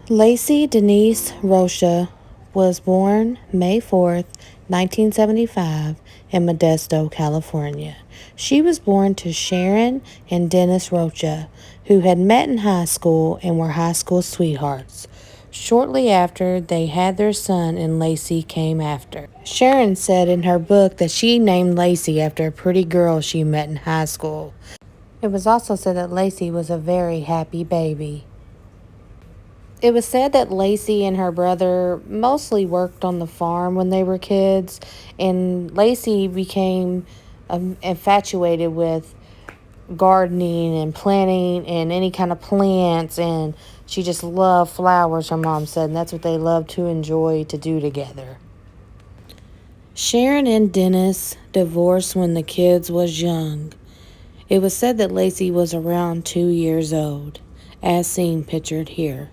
Laci Denise Rocha was born May 4th, 1975, in Modesto, California. She was born to Sharon and Dennis Rocha, who had met in high school and were high school sweethearts. Shortly after, they had their son, and Laci came after. Sharon said in her book that she named Laci after a pretty girl she met in high school. It was also said that Laci was a very happy baby. It was said that Laci and her brother mostly worked on the farm when they were kids, and Laci became infatuated with gardening and planting and any kind of plants, and she just loved flowers, her mom said, and that's what they loved to enjoy to do together. Sharon and Dennis divorced when the kids was young. It was said that Laci was around 2 years old, as seen pictured here.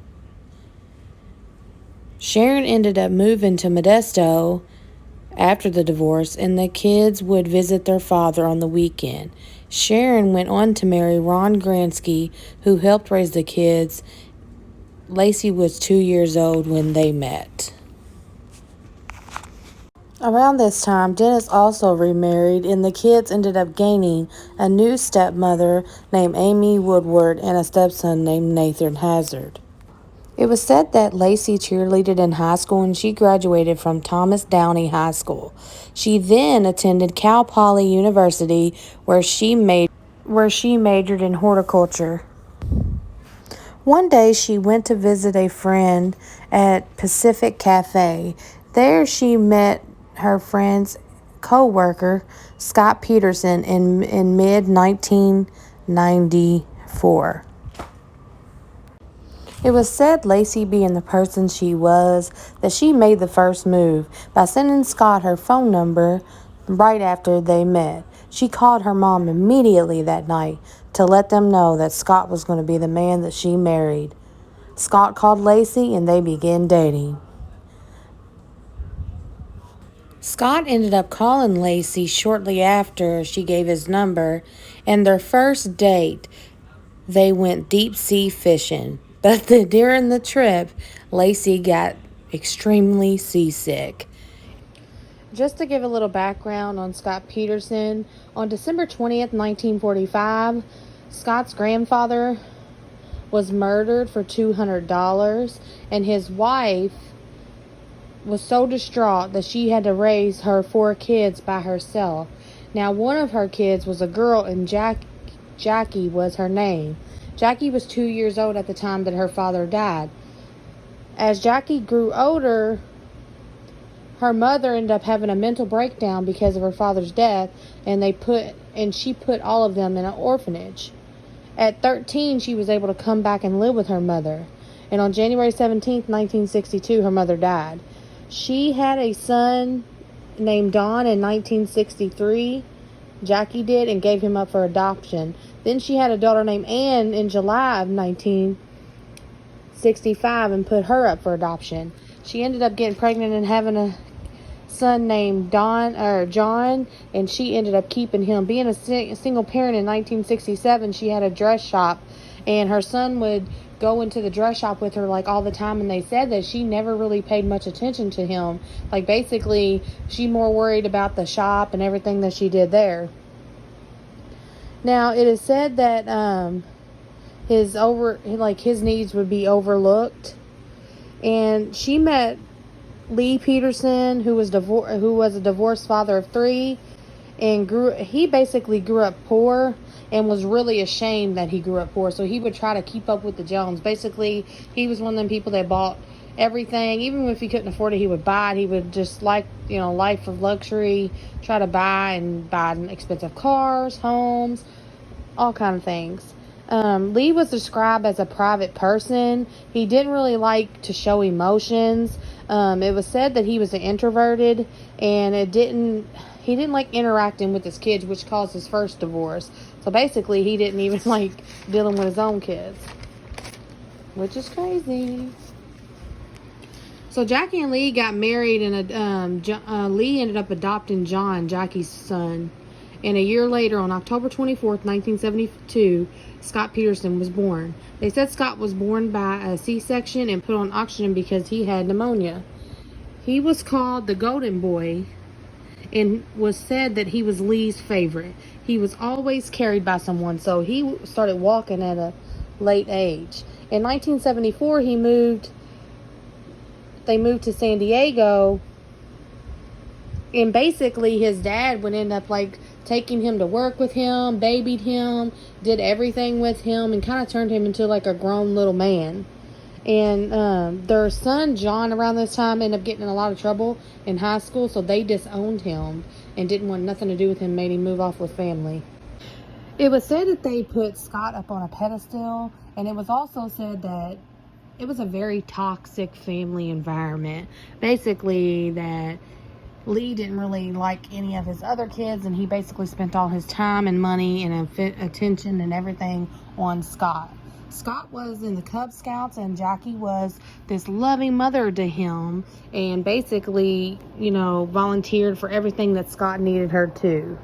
Sharon ended up moving to Modesto after the divorce, and the kids would visit their father on the weekend. Sharon went on to marry Ron Grantski, who helped raise the kids. Laci was 2 years old when they met. Around this time, Dennis also remarried, and the kids ended up gaining a new stepmother named Amy Woodward and a stepson named Nathan Hazard. It was said that Laci cheerleaded in high school, and she graduated from Thomas Downey High School. She then attended Cal Poly University, where she majored in horticulture. One day she went to visit a friend at Pacific Cafe. There she met her friend's co-worker, Scott Peterson, in mid-1994. It was said, Laci being the person she was, that she made the first move by sending Scott her phone number right after they met. She called her mom immediately that night to let them know that Scott was going to be the man that she married. Scott called Laci and they began dating. Scott ended up calling Laci shortly after she gave his number, and their first date, they went deep sea fishing. But during the trip, Laci got extremely seasick. Just to give a little background on Scott Peterson, on December 20th, 1945, Scott's grandfather was murdered for $200, and his wife was so distraught that she had to raise her 4 kids by herself. Now, one of her kids was a girl, and Jackie was her name. Jackie was 2 years old at the time that her father died. As Jackie grew older, her mother ended up having a mental breakdown because of her father's death, and she put all of them in an orphanage. At 13, she was able to come back and live with her mother. And on January 17th, 1962, her mother died. She had a son named Don in 1963. Jackie did, and gave him up for adoption. Then she had a daughter named Ann in July of 1965 and put her up for adoption. She ended up getting pregnant and having a son named John, and she ended up keeping him. Being a single parent in 1967, she had a dress shop, and her son would go into the dress shop with her like all the time, and they said that she never really paid much attention to him. Like, basically, she more worried about the shop and everything that she did there. Now, it is said that his needs would be overlooked, and she met Laci Peterson, who was a divorced father of 3, and he basically grew up poor and was really ashamed that he grew up poor, so he would try to keep up with the Jones. Basically, he was one of them people that bought everything. Even if he couldn't afford it, he would buy it. He would just life of luxury, try to buy expensive cars, homes, all kind of things. Lee was described as a private person. He didn't really like to show emotions. It was said that he was introverted, and he didn't like interacting with his kids, which caused his first divorce. So basically, he didn't even like dealing with his own kids, which is crazy. So Jackie and Lee got married, and Lee ended up adopting John, Jackie's son. And a year later, on October 24th, 1972, Scott Peterson was born. They said Scott was born by a C-section and put on oxygen because he had pneumonia. He was called the Golden Boy and was said that he was Lee's favorite. He was always carried by someone, so he started walking at a late age. In 1974, they moved to San Diego, and basically his dad would end up like taking him to work with him, babied him, did everything with him, and kind of turned him into like a grown little man. And their son John around this time ended up getting in a lot of trouble in high school, so they disowned him and didn't want nothing to do with him, made him move off with family. It was said that they put Scott up on a pedestal, and it was also said that it was a very toxic family environment. Basically, that Lee didn't really like any of his other kids, and he basically spent all his time and money and attention and everything on Scott. Scott was in the Cub Scouts, and Jackie was this loving mother to him, and basically, volunteered for everything that Scott needed her to.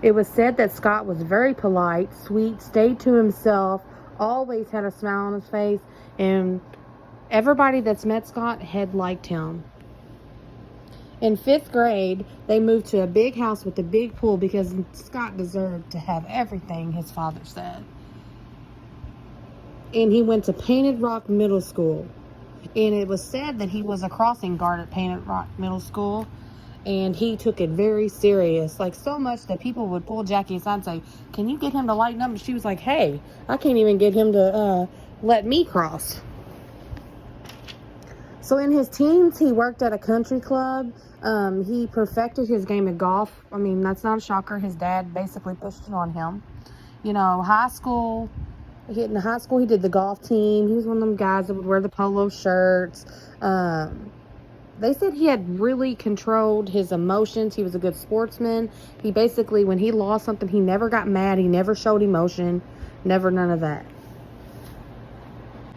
It was said that Scott was very polite, sweet, stayed to himself, always had a smile on his face, and everybody that's met Scott had liked him. In 5th grade, they moved to a big house with a big pool because Scott deserved to have everything, his father said. And he went to Painted Rock Middle School. And it was said that he was a crossing guard at Painted Rock Middle School. And he took it very serious. Like, so much that people would pull Jackie aside and say, "Can you get him to lighten up?" And she was like, "Hey, I can't even get him to let me cross." So in his teens, he worked at a country club. He perfected his game of golf. I mean, that's not a shocker. His dad basically pushed it on him. High school, he did the golf team. He was one of them guys that would wear the polo shirts. They said he had really controlled his emotions. He was a good sportsman. He basically, when he lost something, he never got mad. He never showed emotion. Never none of that.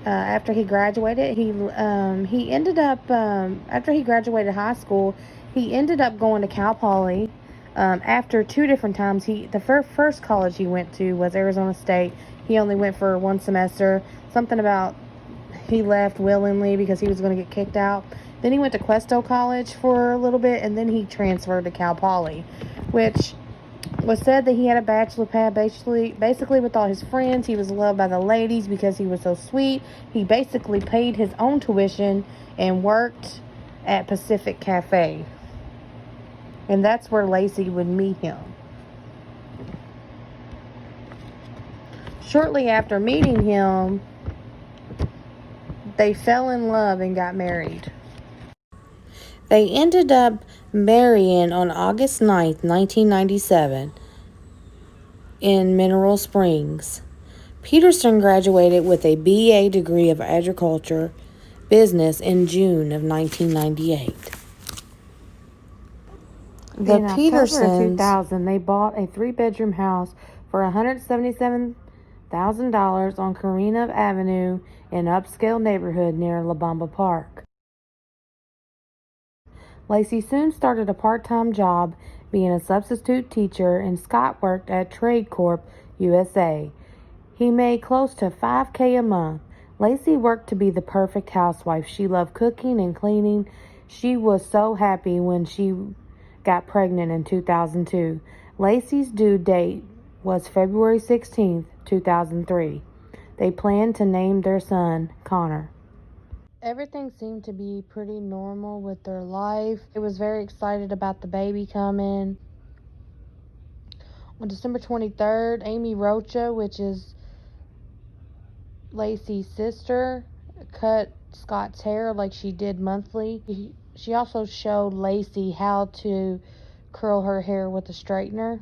After he graduated, he ended up, after he graduated high school, he ended up going to Cal Poly. After 2 different times, the first college he went to was Arizona State. He only went for 1 semester. Something about he left willingly because he was going to get kicked out. Then he went to Cuesta College for a little bit, and then he transferred to Cal Poly, which was said that he had a bachelor pad basically with all his friends. He was loved by the ladies because he was so sweet. He basically paid his own tuition and worked at Pacific Cafe. And that's where Laci would meet him. Shortly after meeting him, they fell in love and got married. They ended up marrying on August 9th, 1997 in Mineral Springs. Peterson graduated with a BA degree of agriculture business in June of 1998. In October 2000, they bought a 3-bedroom house for $177,000 on Carina Avenue in an upscale neighborhood near La Bamba Park. Laci soon started a part-time job being a substitute teacher, and Scott worked at Trade Corp USA. He made close to $5,000 a month. Laci worked to be the perfect housewife. She loved cooking and cleaning. She was so happy when she got pregnant in 2002. Laci's due date was February 16th, 2003. They planned to name their son Connor. Everything seemed to be pretty normal with their life. They was very excited about the baby coming. On December 23rd, Amy Rocha, which is Laci's sister, cut Scott's hair like she did monthly. She also showed Laci how to curl her hair with a straightener.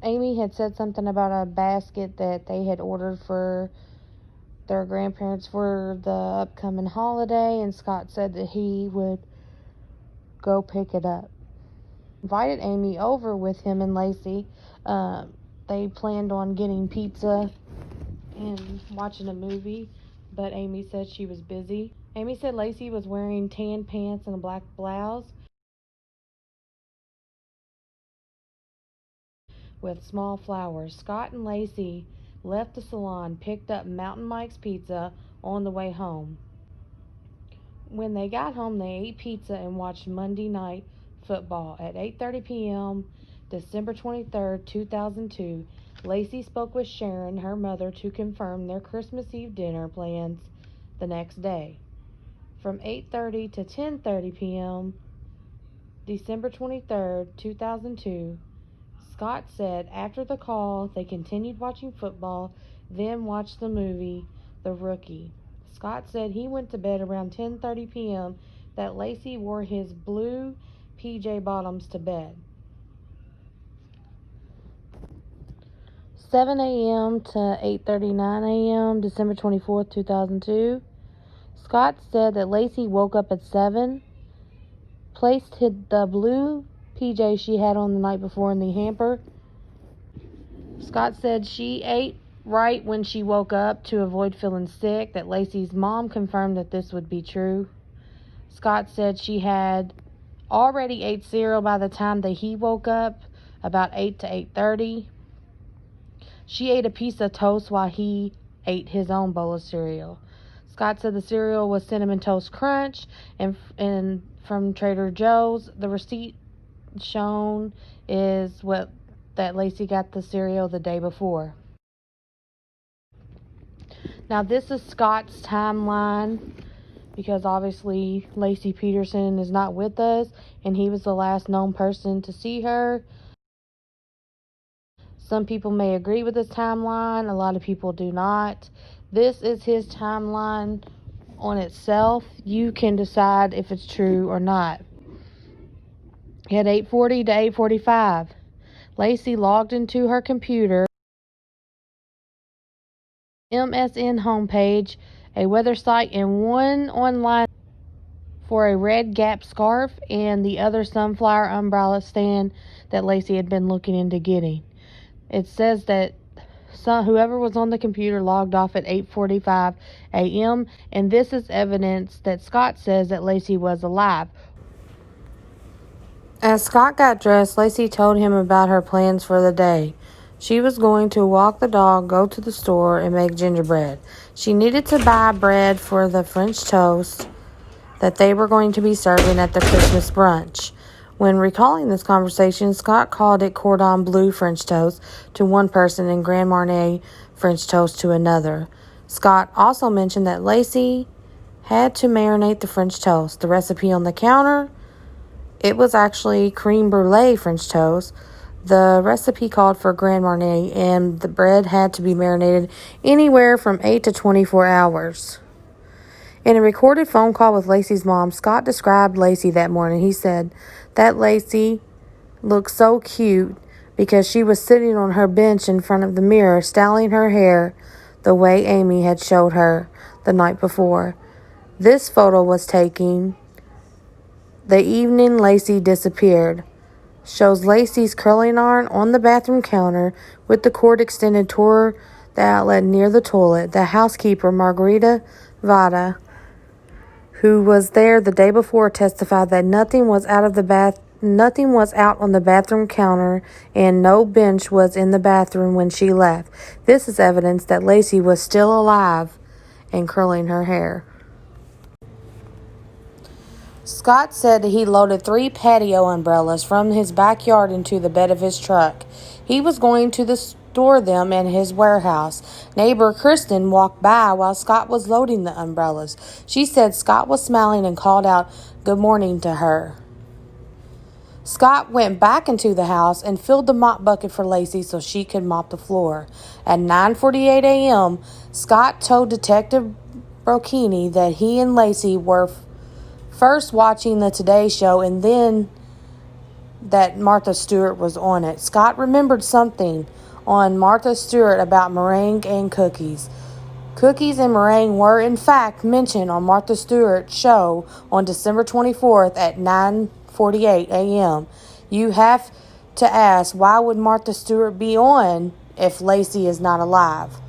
Amy had said something about a basket that they had ordered for their grandparents for the upcoming holiday, and Scott said that he would go pick it up. Invited Amy over with him and Laci. They planned on getting pizza and watching a movie, but Amy said she was busy. Amy said Laci was wearing tan pants and a black blouse. with small flowers. Scott and Laci left the salon, picked up Mountain Mike's pizza on the way home. When they got home, they ate pizza and watched Monday Night Football. At 8:30 p.m., December 23rd, 2002, Laci spoke with Sharon, her mother, to confirm their Christmas Eve dinner plans the next day. From 8:30 to 10:30 p.m., December 23rd, 2002, Scott said after the call they continued watching football, then watched the movie The Rookie. Scott said he went to bed around 10:30 p.m., that Laci wore his blue PJ bottoms to bed. 7 a.m. to 8:39 a.m., December 24th, 2002. Scott said that Laci woke up at 7, placed the blue PJ she had on the night before in the hamper. Scott said she ate right when she woke up to avoid feeling sick, that Laci's mom confirmed that this would be true. Scott said she had already ate cereal by the time that he woke up, about 8 to 8:30. She ate a piece of toast while he ate his own bowl of cereal. Scott said the cereal was Cinnamon Toast Crunch and from Trader Joe's. The receipt shown is that Laci got the cereal the day before. Now this is Scott's timeline, because obviously Laci Peterson is not with us and he was the last known person to see her. Some people may agree with this timeline, a lot of people do not. This is his timeline on itself. You can decide if it's true or not. At 8:40 to 8:45, Laci logged into her computer, MSN homepage, a weather site, and one online for a red Gap scarf and the other sunflower umbrella stand that Laci had been looking into getting. It says that whoever was on the computer logged off at 8:45 a.m., and this is evidence that Scott says that Laci was alive. As Scott got dressed, Laci told him about her plans for the day. She was going to walk the dog, go to the store, and make gingerbread. She needed to buy bread for the French toast that they were going to be serving at the Christmas brunch. When recalling this conversation, Scott called it cordon bleu French toast to one person and Grand Marnier French toast to another. Scott also mentioned that Laci had to marinate the French toast. The recipe on the counter, it was actually creme brulee French toast. The recipe called for Grand Marnier, and the bread had to be marinated anywhere from 8 to 24 hours. In a recorded phone call with Laci's mom, Scott described Laci that morning. He said that Laci looked so cute because she was sitting on her bench in front of the mirror, styling her hair the way Amy had showed her the night before. This photo was taken the evening Laci disappeared. Shows Laci's curling iron on the bathroom counter with the cord extended toward the outlet near the toilet. The housekeeper, Margarita Vada, who was there the day before, testified that nothing was out on the bathroom counter and no bench was in the bathroom when she left. This is evidence that Laci was still alive and curling her hair. Scott said that he loaded 3 patio umbrellas from his backyard into the bed of his truck. He was going to store them in his warehouse. Neighbor Kristen walked by while Scott was loading the umbrellas. She said Scott was smiling and called out good morning to her. Scott went back into the house and filled the mop bucket for Laci so she could mop the floor. At 9:48 a.m., Scott told Detective Brocchini that he and Laci were first watching the Today Show and then that Martha Stewart was on it. Scott remembered something on Martha Stewart about meringue and cookies. Cookies and meringue were in fact mentioned on Martha Stewart's show on December 24th at 9:48 a.m. You have to ask, why would Martha Stewart be on if Laci is not alive?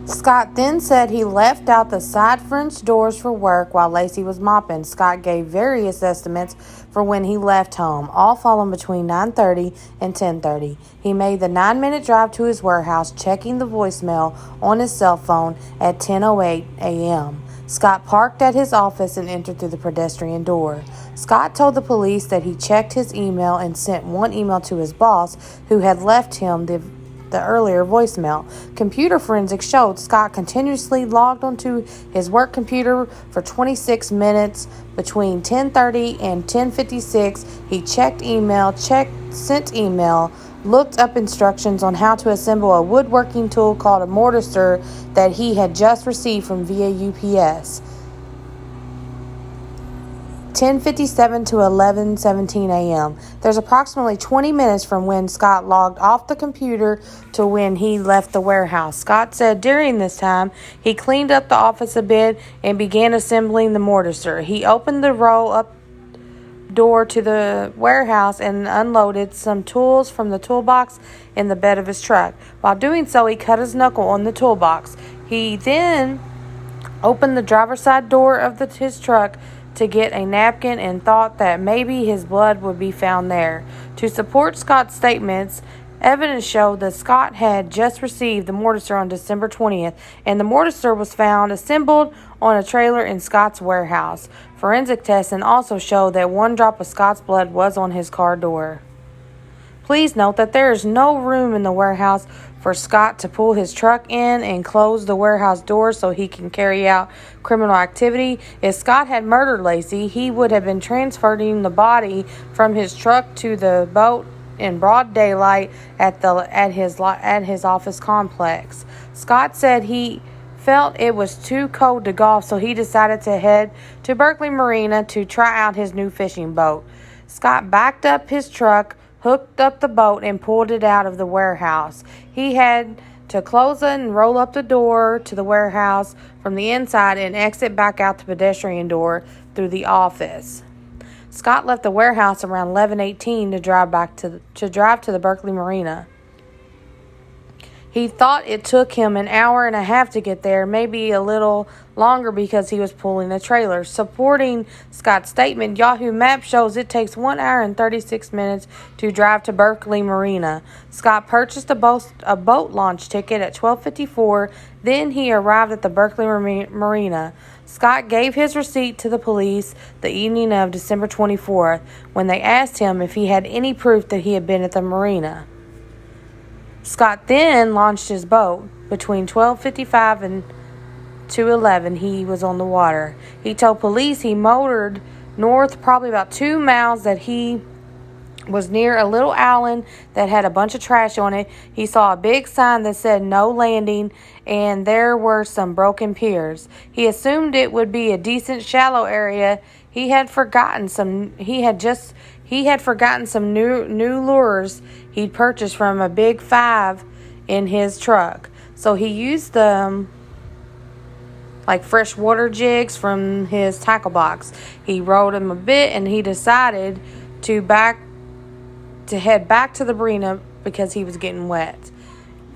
Scott then said he left out the side French doors for work while Laci was mopping. Scott gave various estimates for when he left home, all falling between 9:30 and 10:30. He made the 9-minute drive to his warehouse, checking the voicemail on his cell phone at 10:08 a.m. Scott parked at his office and entered through the pedestrian door. Scott told the police that he checked his email and sent one email to his boss, who had left him the earlier voicemail. Computer forensics showed Scott continuously logged onto his work computer for 26 minutes between 10:30 and 10:56. He checked email, sent email, looked up instructions on how to assemble a woodworking tool called a mortiser that he had just received from via UPS. 10:57 to 11:17 a.m. There's approximately 20 minutes from when Scott logged off the computer to when he left the warehouse. Scott said during this time, he cleaned up the office a bit and began assembling the mortiser. He opened the roll-up door to the warehouse and unloaded some tools from the toolbox in the bed of his truck. While doing so, he cut his knuckle on the toolbox. He then opened the driver's side door of his truck to get a napkin and thought that maybe his blood would be found there. To support Scott's statements, evidence showed that Scott had just received the mortiser on December 20th, and the mortiser was found assembled on a trailer in Scott's warehouse. Forensic testing also showed that one drop of Scott's blood was on his car door. Please note that there is no room in the warehouse for Scott to pull his truck in and close the warehouse door so he can carry out criminal activity. If Scott had murdered Laci, he would have been transferring the body from his truck to the boat in broad daylight at his office complex. Scott said he felt it was too cold to golf, so he decided to head to Berkeley Marina to try out his new fishing boat. Scott backed up his truck, hooked up the boat, and pulled it out of the warehouse. He had to close it and roll up the door to the warehouse from the inside and exit back out the pedestrian door through the office. Scott left the warehouse around 11:18 to drive to the Berkeley Marina. He thought it took him an hour and a half to get there, maybe a little longer because he was pulling a trailer. Supporting Scott's statement, Yahoo Maps shows it takes 1 hour and 36 minutes to drive to Berkeley Marina. Scott purchased a boat launch ticket at 12:54. Then he arrived at the Berkeley Marina. Scott gave his receipt to the police the evening of December 24th when they asked him if he had any proof that he had been at the marina. Scott then launched his boat. Between 12:55 and 2:11, he was on the water. He told police he motored north probably about 2 miles, that he was near a little island that had a bunch of trash on it. He saw a big sign that said no landing, and there were some broken piers. He assumed it would be a decent shallow area. He had forgotten some new lures he'd purchased from a Big Five in his truck. So he used them like freshwater jigs from his tackle box. He rode them a bit, and he decided to head back to the marina because he was getting wet.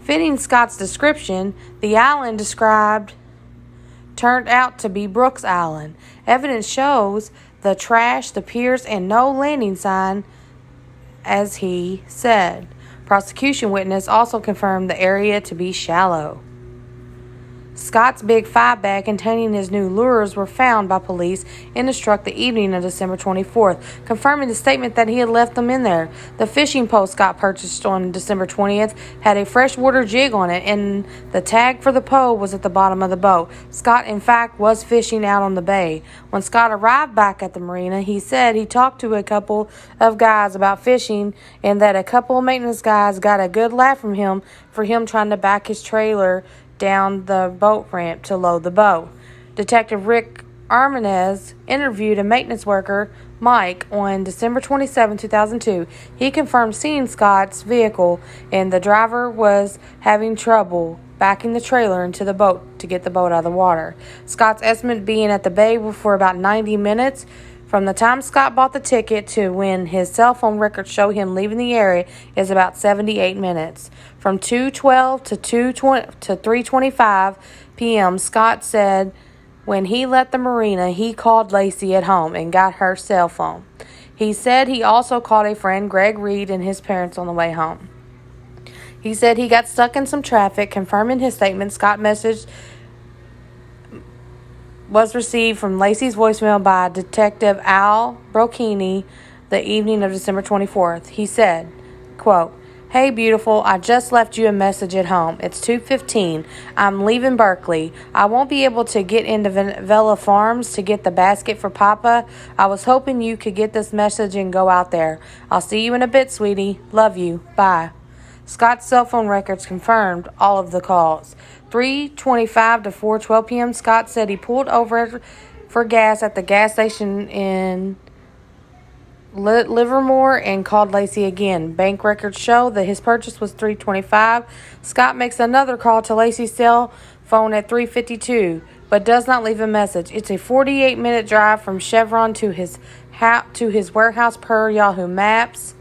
Fitting Scott's description, the island described turned out to be Brooks Island. Evidence shows the trash, the piers, and no landing sign, as he said. Prosecution witness also confirmed the area to be shallow. Scott's Big Five bag containing his new lures were found by police in his truck the evening of December 24th, confirming the statement that he had left them in there. The fishing pole Scott purchased on December 20th had a freshwater jig on it, and the tag for the pole was at the bottom of the boat. Scott, in fact, was fishing out on the bay. When Scott arrived back at the marina, he said he talked to a couple of guys about fishing, and that a couple of maintenance guys got a good laugh from him for him trying to back his trailer down the boat ramp to load the boat. Detective Rick Armenez interviewed a maintenance worker, Mike, on December 27, 2002. He confirmed seeing Scott's vehicle, and the driver was having trouble backing the trailer into the boat to get the boat out of the water. Scott's estimate being at the bay for about 90 minutes From the time Scott bought the ticket to when his cell phone records show him leaving the area is about 78 minutes. From 2:12 to 3:25 p.m., Scott said when he left the marina, he called Laci at home and got her cell phone. He said he also called a friend, Greg Reed, and his parents on the way home. He said he got stuck in some traffic. Confirming his statement, Scott message was received from Laci's voicemail by Detective Al Brocchini the evening of December 24th. He said, quote, "Hey, beautiful, I just left you a message at home. It's 2:15. I'm leaving Berkeley. I won't be able to get into Vela Farms to get the basket for Papa. I was hoping you could get this message and go out there. I'll see you in a bit, sweetie. Love you. Bye." Scott's cell phone records confirmed all of the calls. 3:25 to 4:12 p.m., Scott said he pulled over for gas at the gas station in Livermore and called Laci again. Bank records show that his purchase was $3.25. Scott makes another call to Laci's cell phone at 3:52, but does not leave a message. It's a 48-minute drive from Chevron to his warehouse per Yahoo Maps.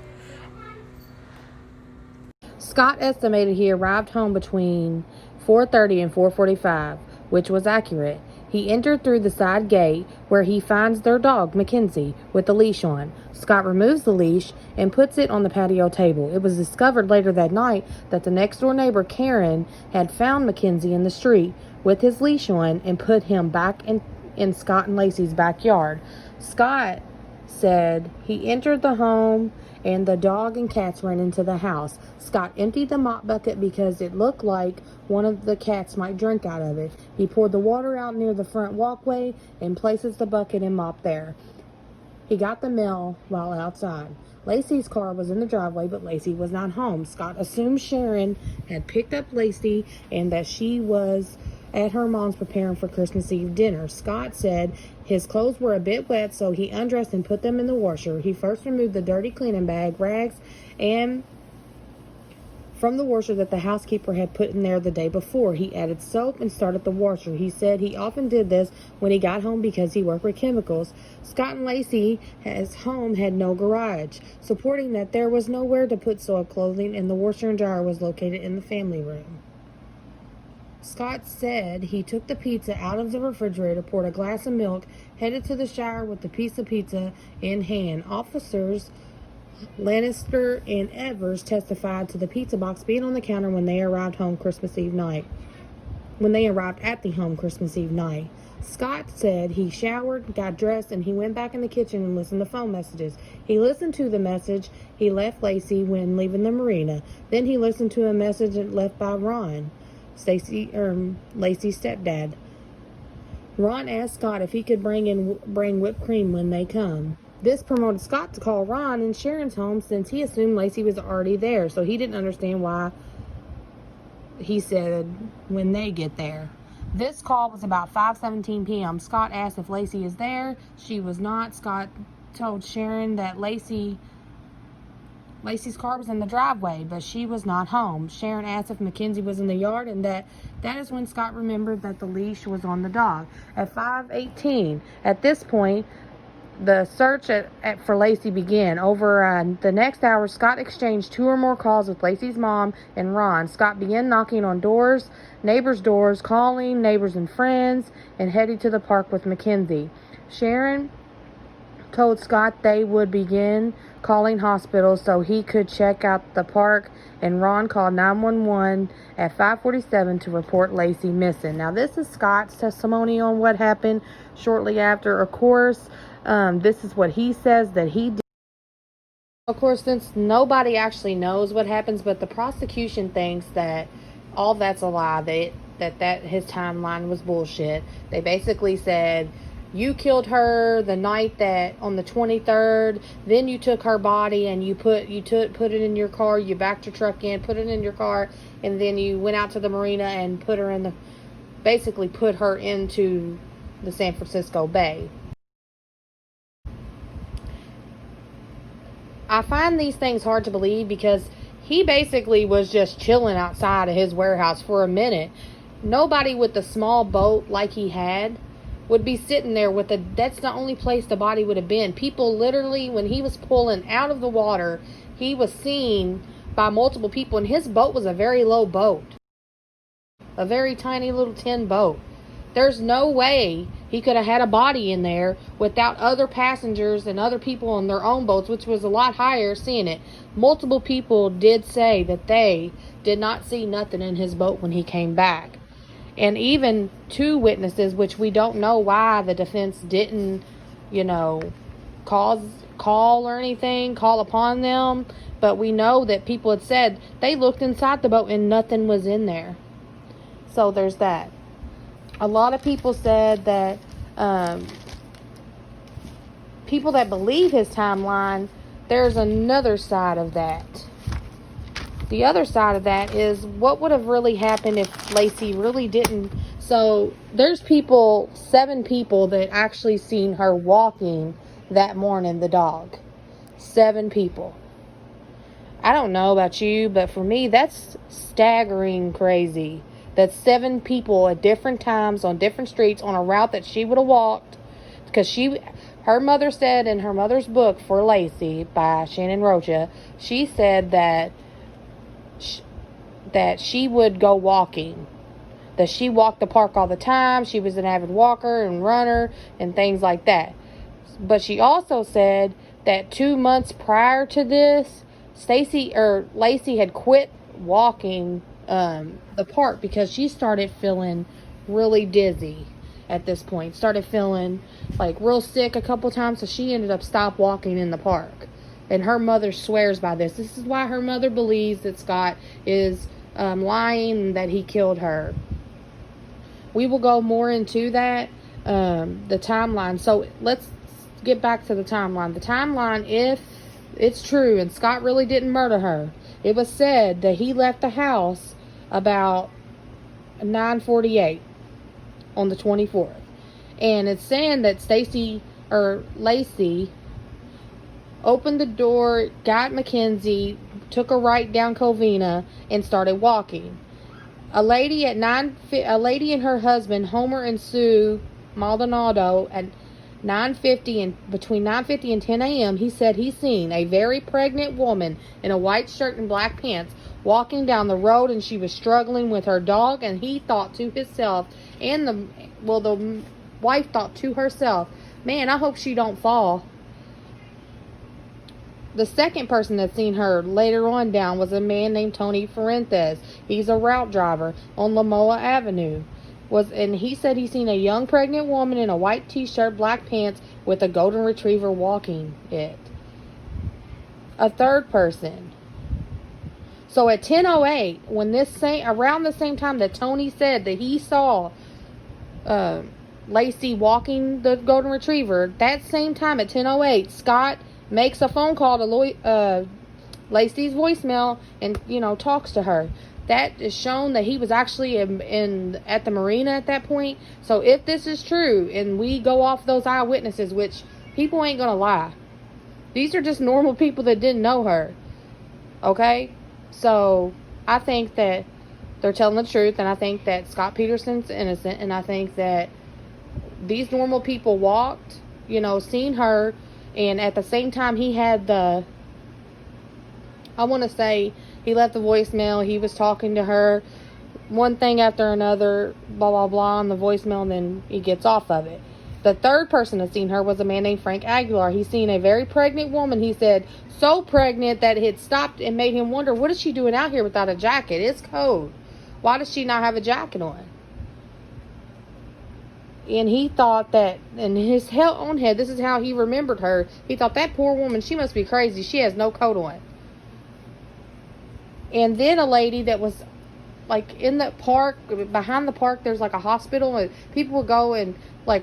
Scott estimated he arrived home between 4:30 and 4:45, which was accurate. He entered through the side gate, where he finds their dog, Mackenzie, with the leash on. Scott removes the leash and puts it on the patio table. It was discovered later that night that the next-door neighbor, Karen, had found Mackenzie in the street with his leash on and put him back in Scott and Laci's backyard. Scott said he entered the home and the dog and cats ran into the house. Scott emptied the mop bucket because it looked like one of the cats might drink out of it. He poured the water out near the front walkway and places the bucket and mop there. He got the mail while outside. Laci's car was in the driveway, but Laci was not home. Scott assumed Sharon had picked up Laci and that she was at her mom's preparing for Christmas Eve dinner. Scott said his clothes were a bit wet, so he undressed and put them in the washer. He first removed the dirty cleaning bag, rags, and from the washer that the housekeeper had put in there the day before. He added soap and started the washer. He said he often did this when he got home because he worked with chemicals. Scott and Laci's home had no garage, supporting that there was nowhere to put soiled clothing, and the washer and dryer was located in the family room. Scott said he took the pizza out of the refrigerator, poured a glass of milk, headed to the shower with the piece of pizza in hand. Officers Lannister and Evers testified to the pizza box being on the counter when they arrived at the home Christmas Eve night. Scott said he showered, got dressed, and he went back in the kitchen and listened to phone messages. He listened to the message he left Laci when leaving the marina. Then he listened to a message left by Ron, Laci's stepdad. Ron asked Scott if he could bring whipped cream when they come. This promoted Scott to call Ron in Sharon's home since he assumed Laci was already there, so he didn't understand why he said when they get there. This call was about 5:17 p.m. Scott asked if Laci is there. She was not. Scott told Sharon that Laci's car was in the driveway, but she was not home. Sharon asked if Mackenzie was in the yard, and that is when Scott remembered that the leash was on the dog. At 5:18, at this point, the search for Laci began. Over the next hour, Scott exchanged 2 or more calls with Laci's mom and Ron. Scott began knocking on neighbors' doors, calling neighbors and friends, and heading to the park with Mackenzie. Sharon told Scott they would begin calling hospitals so he could check out the park, and Ron called 911 at 5:47 to report Laci missing. Now, this is Scott's testimony on what happened shortly after. Of course, this is what he says that he did. Of course, since nobody actually knows what happens, but the prosecution thinks that all that's a lie, that his timeline was bullshit. They basically said, you killed her the night that on the 23rd, then you took her body and you put it in your car, you backed your truck in, put it in your car, and then you went out to the marina and put her into the San Francisco Bay. I find these things hard to believe because he basically was just chilling outside of his warehouse for a minute. Nobody with a small boat like he had would be sitting there with that's the only place the body would have been. People literally, when he was pulling out of the water, he was seen by multiple people, and his boat was a very low boat. A very tiny little tin boat. There's no way he could have had a body in there without other passengers and other people on their own boats, which was a lot higher, seeing it. Multiple people did say that they did not see nothing in his boat when he came back. And even 2 witnesses, which we don't know why the defense didn't, call or anything, call upon them. But we know that people had said they looked inside the boat and nothing was in there. So there's that. A lot of people said that people that believe his timeline, there's another side of that. The other side of that is what would have really happened if Laci really didn't. So there's 7 people that actually seen her walking that morning, the dog. 7 people. I don't know about you, but for me, that's staggering crazy. That 7 people at different times on different streets on a route that she would have walked. Because her mother said in her mother's book for Laci by Sharon and Rocha, she said that she would go walking. That she walked the park all the time. She was an avid walker and runner and things like that. But she also said that 2 months prior to this, Laci had quit walking the park because she started feeling really dizzy at this point. Started feeling like real sick a couple times, so she ended up stop walking in the park. And her mother swears by this. This is why her mother believes that Scott is lying and that he killed her. We will go more into that, the timeline. So let's get back to the timeline. The timeline, if it's true and Scott really didn't murder her, it was said that he left the house about 9:48 on the 24th. And it's saying that Laci opened the door, got Mackenzie, took a right down Covina, and started walking. A lady and her husband, Homer and Sue Maldonado, at 9:50 and between 9:50 and 10 a.m., he said he seen a very pregnant woman in a white shirt and black pants walking down the road, and she was struggling with her dog. And he thought to himself, and the wife thought to herself, man, I hope she don't fall. The second person that seen her later on down was a man named Tony Fuentes. He's a route driver on Lamoa Avenue. And he said he seen a young pregnant woman in a white t-shirt, black pants, with a golden retriever walking it. A third person. So at 10:08, around the same time that Tony said that he saw Laci walking the golden retriever, that same time at 10:08, Scott makes a phone call to Laci's voicemail and, talks to her. That is shown that he was actually at the marina at that point. So if this is true, and we go off those eyewitnesses, which people ain't gonna lie, these are just normal people that didn't know her. Okay? So I think that they're telling the truth, and I think that Scott Peterson's innocent, and I think that these normal people walked, seen her, and at the same time he had he left the voicemail, he was talking to her, one thing after another, blah, blah, blah, on the voicemail, and then he gets off of it. The third person that seen her was a man named Frank Aguilar. He seen a very pregnant woman, he said, so pregnant that it had stopped and made him wonder, what is she doing out here without a jacket? It's cold. Why does she not have a jacket on? And he thought that, in his own head, this is how he remembered her. He thought, that poor woman, she must be crazy. She has no coat on. And then a lady that was, in the park, behind the park, there's, a hospital. And people would go and,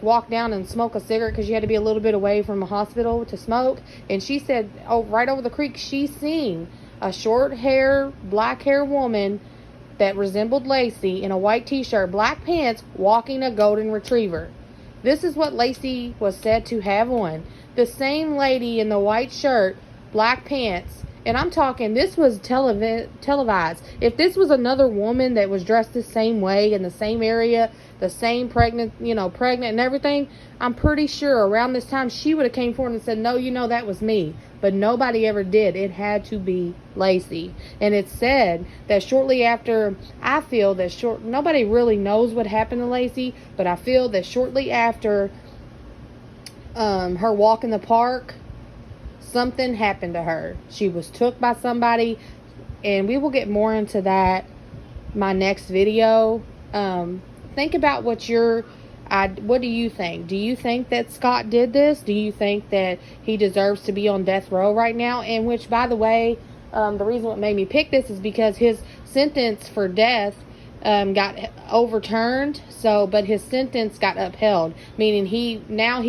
walk down and smoke a cigarette because you had to be a little bit away from a hospital to smoke. And she said, right over the creek, she seen a short-hair, black-hair woman that resembled Laci in a white t-shirt, black pants, walking a golden retriever. This is what Laci was said to have on. The same lady in the white shirt, black pants, and I'm talking, this was televised. If this was another woman that was dressed the same way in the same area, the same pregnant and everything, I'm pretty sure around this time she would have came forward and said, no, that was me. But nobody ever did. It had to be Laci. And it's said that shortly after, I feel that nobody really knows what happened to Laci, but I feel that shortly after her walk in the park, something happened to her. She was took by somebody, and we will get more into that my next video. Think about what do you think? Do you think that Scott did this? Do you think that he deserves to be on death row right now? And which, by the way, the reason what made me pick this is because his sentence for death got overturned, but his sentence got upheld, meaning he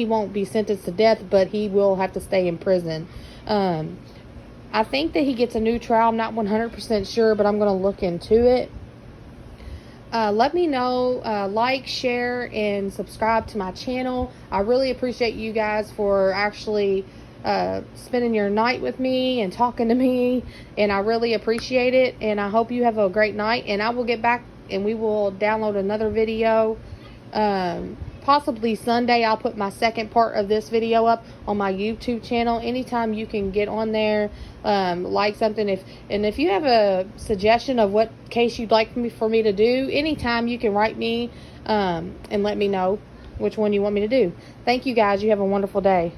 won't be sentenced to death, but he will have to stay in prison. I think that he gets a new trial. I'm not 100% sure, but I'm going to look into it. Let me know, like, share, and subscribe to my channel. I really appreciate you guys for actually spending your night with me and talking to me, and I really appreciate it, and I hope you have a great night, and I will get back and we will download another video. Possibly Sunday, I'll put my second part of this video up on my YouTube channel. Anytime you can get on there, like something. If you have a suggestion of what case you'd like for me to do, anytime you can write me and let me know which one you want me to do. Thank you guys. You have a wonderful day.